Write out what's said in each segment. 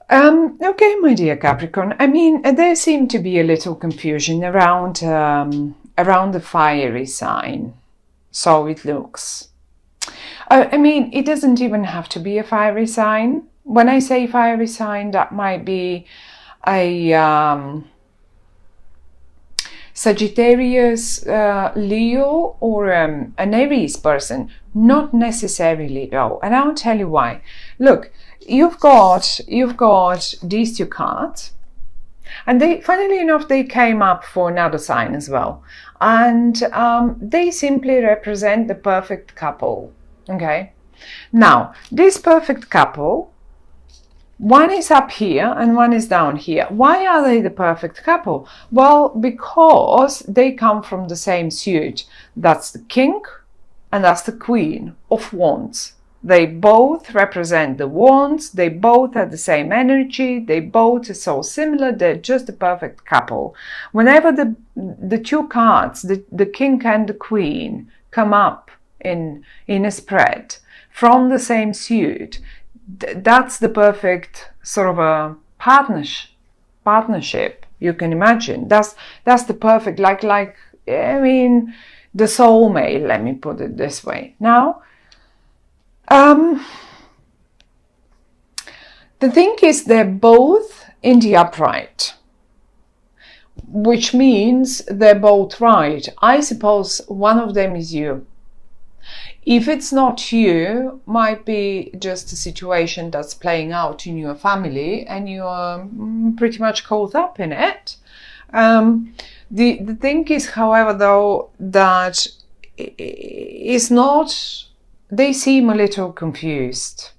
Okay, my dear Capricorn. I mean, there seemed to be a little confusion around the fiery sign. So it looks. I mean, it doesn't even have to be a fiery sign. When I say fiery sign, that might be a Sagittarius, Leo, or an Aries person. Not necessarily though, and I'll tell you why. Look, you've got these two cards, and they, funnily enough, they came up for another sign as well, and they simply represent the perfect couple. Okay, now this perfect couple, one is up here and one is down here. Why are they the perfect couple? Well, because they come from the same suit. That's the king and that's the queen of wands. They both represent the wands. They both have the same energy. They both are so similar. They're just a perfect couple. Whenever the two cards, the king and the queen, come up in a spread from the same suit, that's the perfect sort of a partnership you can imagine. That's the perfect, like I mean, the soulmate, let me put it this way. Now, the thing is, they're both in the upright, which means they're both right. I suppose one of them is you. If it's not you, might be just a situation that's playing out in your family and you're pretty much caught up in it. The thing is, however, though, that it's not, they seem a little confused,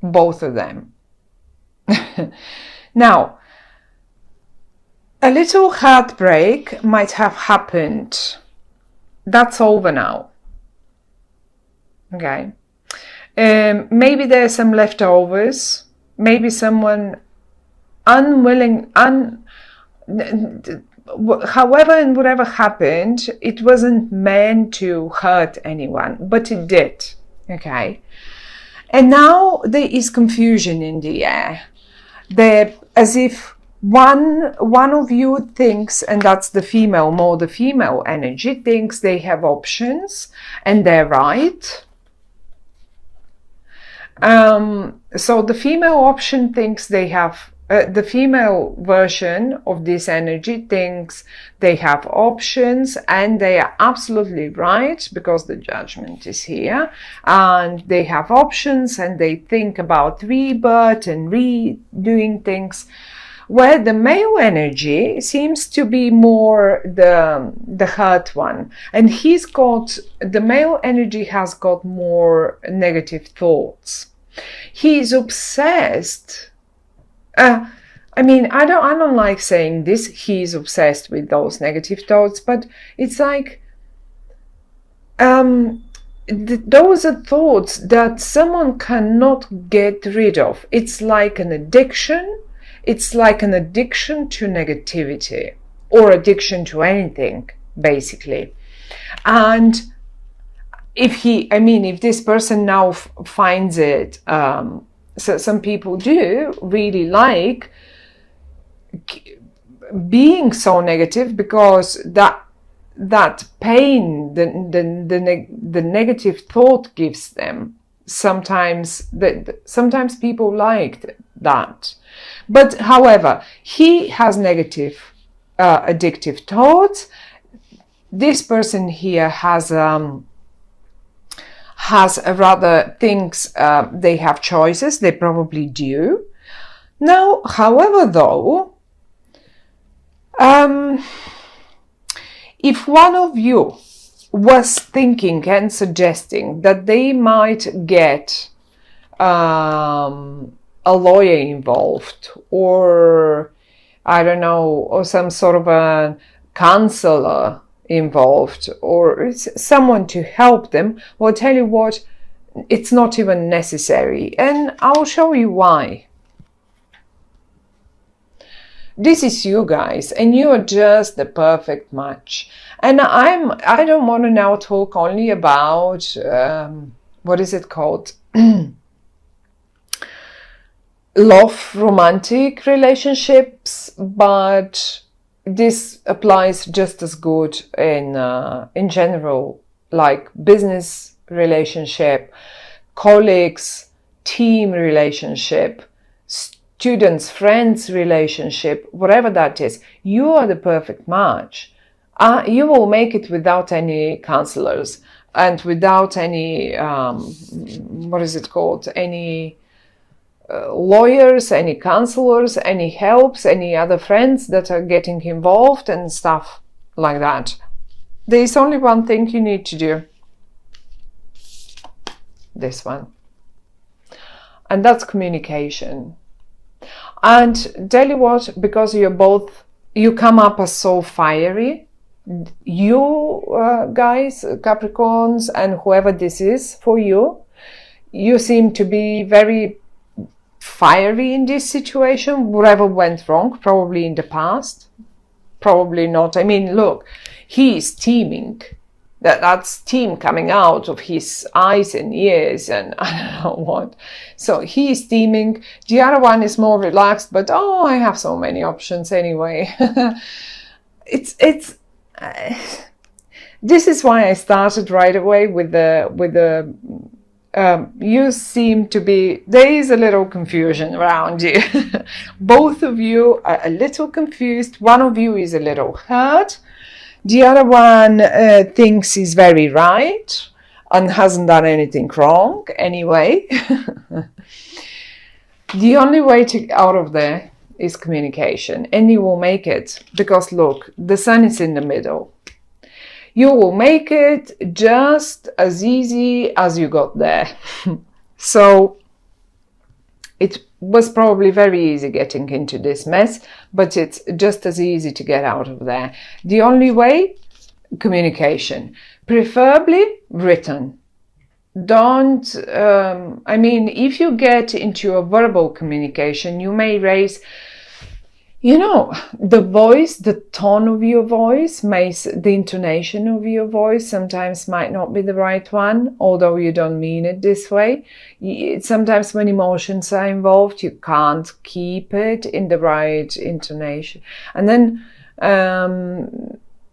both of them. Now, a little heartbreak might have happened. That's over now. Okay, maybe there's some leftovers, maybe someone unwilling, however and whatever happened, it wasn't meant to hurt anyone, but it did. Okay, and now there is confusion in the air. There, as if one of you thinks, and that's the female, more the female energy, thinks they have options and they're right. So the female option thinks they have, the female version of this energy thinks they have options and they are absolutely right because the judgment is here, and they have options and they think about rebirth and redoing things, where the male energy seems to be more the hurt one, and the male energy has got more negative thoughts. He's obsessed. I mean, I don't like saying this, he's obsessed with those negative thoughts, but it's like those are thoughts that someone cannot get rid of. It's like an addiction. It's like an addiction to negativity, or addiction to anything, basically. And if this person now finds it, so some people do really like being so negative, because that pain, the negative thought gives them. Sometimes people liked that. But however, he has negative addictive thoughts. This person here has a rather thinks they have choices. They probably do. Now, however, though, if one of you was thinking and suggesting that they might get a lawyer involved, or I don't know, or some sort of a counselor involved, or someone to help them, well, I'll tell you what, it's not even necessary, and I'll show you why. This is you guys, and you are just the perfect match. And I don't want to now talk only about what is it called? love romantic relationships, but this applies just as good in general, like business relationship, colleagues, team relationship, students, friends relationship, whatever that is. You are the perfect match. You will make it without any counselors and without any what is it called, any lawyers, any counselors, any helps, any other friends that are getting involved and stuff like that. There is only one thing you need to do. This one. And that's communication. And tell you what, because you come up as so fiery, you guys, Capricorns, and whoever this is for you, you seem to be very fiery in this situation. Whatever went wrong, probably in the past, probably not. I mean, look, he is steaming. That's steam coming out of his eyes and ears and I don't know what. So he is steaming. The other one is more relaxed, but oh, I have so many options anyway. This is why I started right away with the you seem to be, there is a little confusion around you. Both of you are a little confused. One of you is a little hurt. The other one thinks he's very right and hasn't done anything wrong anyway. The only way to get out of there is communication, and you will make it, because look, the sun is in the middle. You will make it just as easy as you got there. So it was probably very easy getting into this mess, but it's just as easy to get out of there. The only way, communication, preferably written. Don't, I mean, if you get into a verbal communication, you may raise, you know, the voice, the tone of your voice, the intonation of your voice sometimes might not be the right one, although you don't mean it this way. Sometimes when emotions are involved, you can't keep it in the right intonation. And then,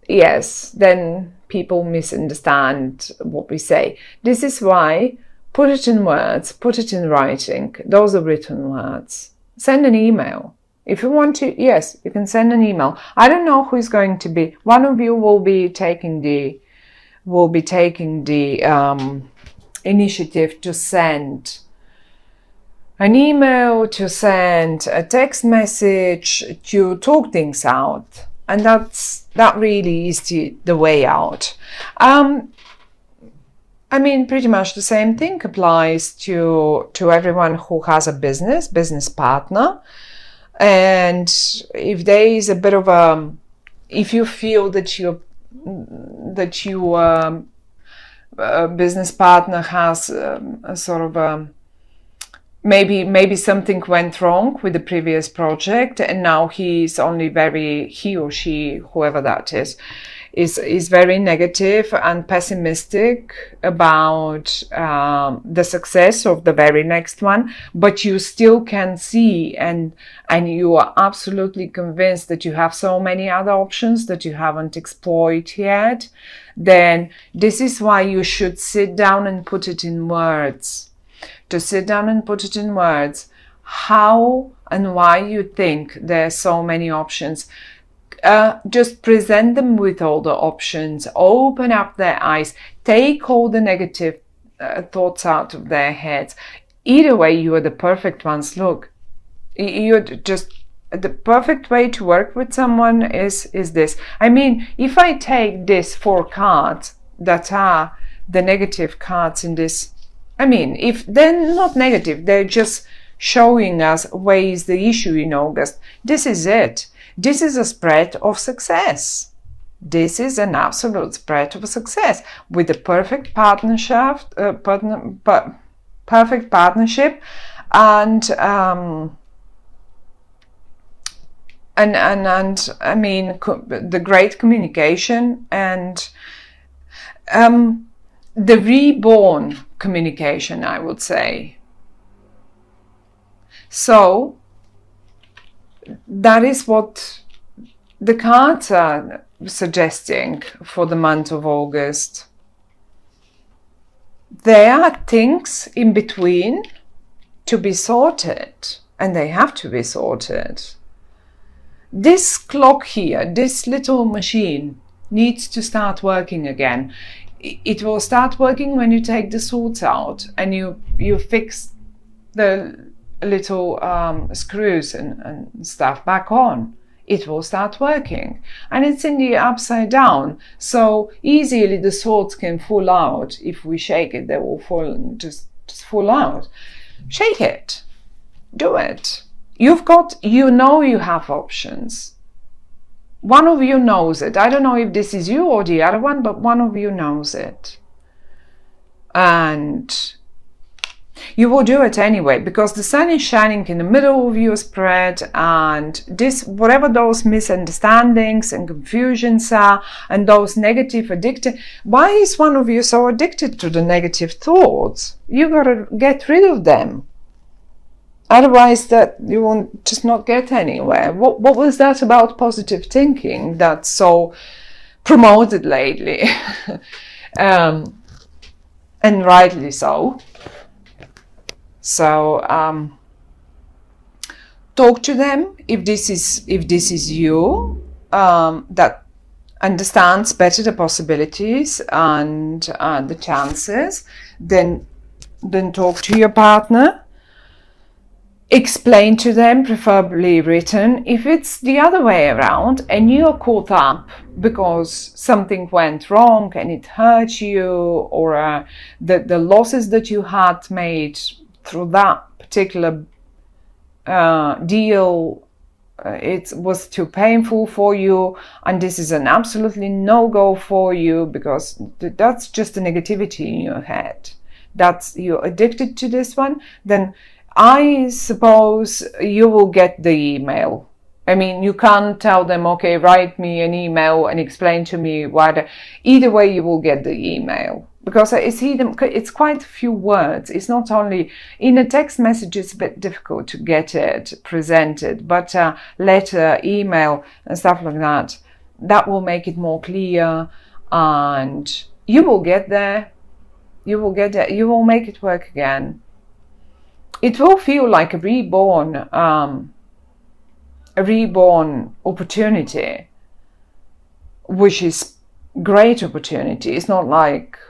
yes, then people misunderstand what we say. This is why, put it in words, put it in writing. Those are written words. Send an email. If you want to, yes, you can send an email. I don't know who is going to be. One of you will be taking the initiative to send an email, to send a text message, to talk things out, and that really is the way out. I mean, pretty much the same thing applies to everyone who has a business partner. And if there is a bit of if you feel that your business partner has a sort of maybe something went wrong with the previous project, and now he or she, whoever that is very negative and pessimistic about the success of the very next one, but you still can see and you are absolutely convinced that you have so many other options that you haven't explored yet, then this is why you should sit down and put it in words. To sit down and put it in words, how and why you think there are so many options. Just present them with all the options, open up their eyes, take all the negative thoughts out of their heads. Either way, you are the perfect ones. Look, you're just the perfect way to work with someone is this. I mean, if I take these 4 cards that are the negative cards in this, I mean, if they're not negative, they're just showing us where is the issue in August. This is it. This is a spread of success. This is an absolute spread of success with the perfect partnership, perfect partnership, and I mean the great communication and the reborn communication, I would say. So that is what the cards are suggesting for the month of August. There are things in between to be sorted, and they have to be sorted. This clock here, this little machine, needs to start working again. It will start working when you take the swords out and you fix the little screws and stuff back on. It will start working, and it's in the upside down, so easily the swords can fall out. If we shake it, they will fall, just fall out. Shake it, do it. You've got, you have options. One of you knows it. I don't know if this is you or the other one, but one of you knows it. And you will do it anyway, because the sun is shining in the middle of your spread, and this, whatever those misunderstandings and confusions are, and those negative addicted, why is one of you so addicted to the negative thoughts? You gotta get rid of them. Otherwise, that you won't just not get anywhere. What was that about positive thinking that's so promoted lately? And rightly so. So talk to them if this is you that understands better the possibilities and the chances. Then talk to your partner. Explain to them, preferably written. If it's the other way around and you're caught up because something went wrong and it hurt you, or the losses that you had made through that particular deal, it was too painful for you, and this is an absolutely no-go for you, because that's just the negativity in your head, that's, you're addicted to this one, then I suppose you will get the email. I mean, you can't tell them, okay, write me an email and explain to me why. Either way, you will get the email, because I see them. It's quite a few words. It's not only in a text message. It's a bit difficult to get it presented, but letter, email, and stuff like that. That will make it more clear, and you will get there. You will get there. You will make it work again. It will feel like a reborn opportunity, which is great opportunity. It's not like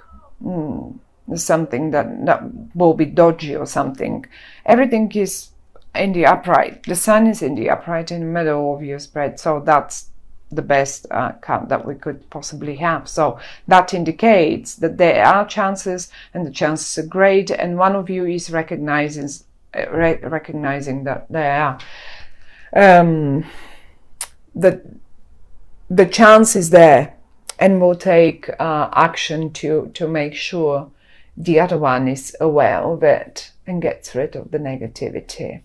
something that will be dodgy or something. Everything is in the upright. The sun is in the upright in the middle of your spread, so that's the best card that we could possibly have. So that indicates that there are chances, and the chances are great, and one of you is recognizing that there are that the chance is there, and will take action to make sure the other one is aware of it and gets rid of the negativity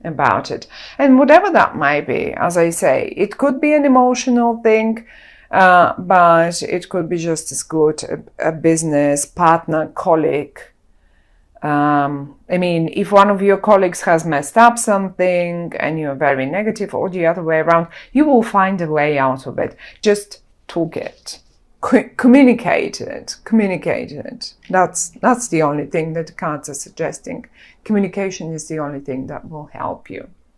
about it. And whatever that might be, as I say, it could be an emotional thing, but it could be just as good a business partner, colleague. I mean, if one of your colleagues has messed up something and you're very negative, or the other way around, you will find a way out of it. Just talk it, communicate it. That's the only thing that the cards are suggesting. Communication is the only thing that will help you.